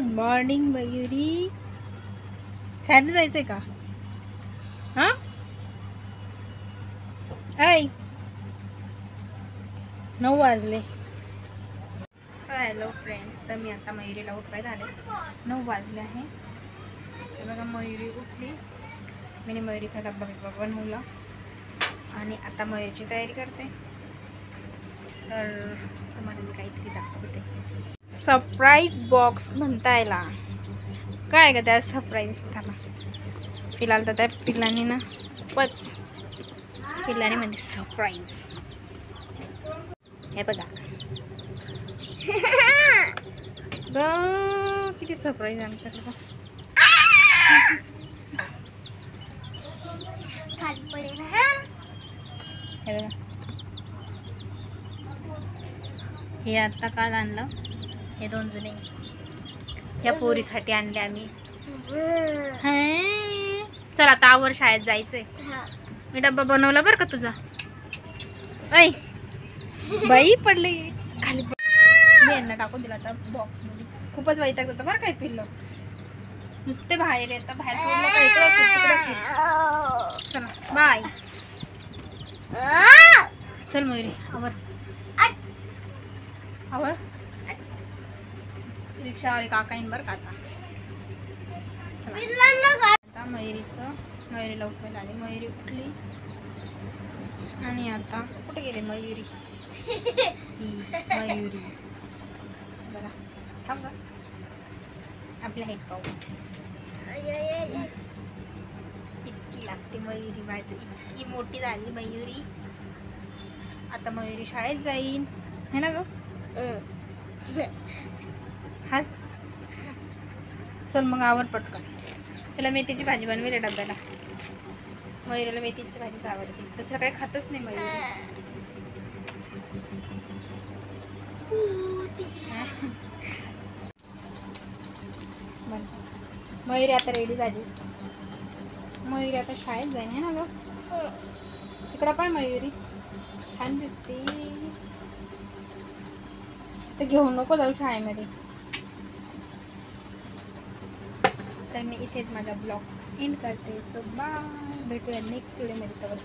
Good morning Mayuri. शाळेत जायचंय का? हा ऐ 9 वाजले. सो हॅलो फ्रेंड्स, तर मी आता मयुरीला उठवायला आले. 9 वाजले आहे. तर बघा मयुरी उठली. मी मयुरीचा डब्बा बनवला आणि आता मयुरीची तयारी करते. तर तुम्हाला मी काहीतरी दाखवते. सरप्राईज बॉक्स म्हणता याला. काय का त्या सरप्राईज त्याला. फिलहाल तर त्या पिल्लांनी ना पिल्लाने म्हणजे सरप्राईज. हे बघा किती सरप्राईज आमच्याकडे. खाली पडेल. हे बघा, हे आता काल आणलं. हे 2 जुने ह्या पोरीसाठी आणले आम्ही. चल आता आवर, शाळेत जायचंय. मी डब्बा बनवला बरं का तुझा. ऐ बाई पडले खाली. मी यांना टाकून दिला आता बॉक्स मध्ये. खूपच वैताग होता बरं काय पिल्लं. नुसते बाहेर येतात. बाहेर सोडलं का इकडे. चला बाय. चल मयुरी आवर आवर. रिक्षावाले काका येईन बरं का आता. आता मयुरीला उठवायला आली. मयुरी उठली आणि आता कुठे गेले मयुरी. मयुरी बघा, थांब आपल्या हेड पाहू. इतकी लागते मयुरी माझी. इतकी मोठी झाली मयुरी. आता मयुरी शाळेत जाईन है ना ग. हास. चल मग आवर पटकन. तुला मेथीची भाजी बनवेल डब्याला. मयुरीला मेथीची भाजीच आवडते. दुसरं काही खातच नाही मयुरी. मयुरी आता रेडी झाली. मयुरी आता शाळेत जाईन है ना ग. इकडं पाय मयुरी, छान दिसते. तर घेऊन नको जाऊ शाळेमध्ये. तर मी इथेच माझा ब्लॉग एंड करते. So bye. भेटूया नेक्स्ट व्हिडिओमध्ये. तर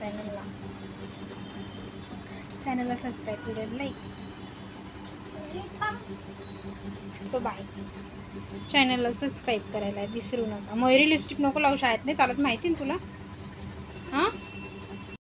चॅनलला subscribe, video like. So bye. चॅनलला सबस्क्राईब करायला विसरू नका. मयुरी लिपस्टिक नको लावू, शाळेत नाही चालत, माहिती ना तुला.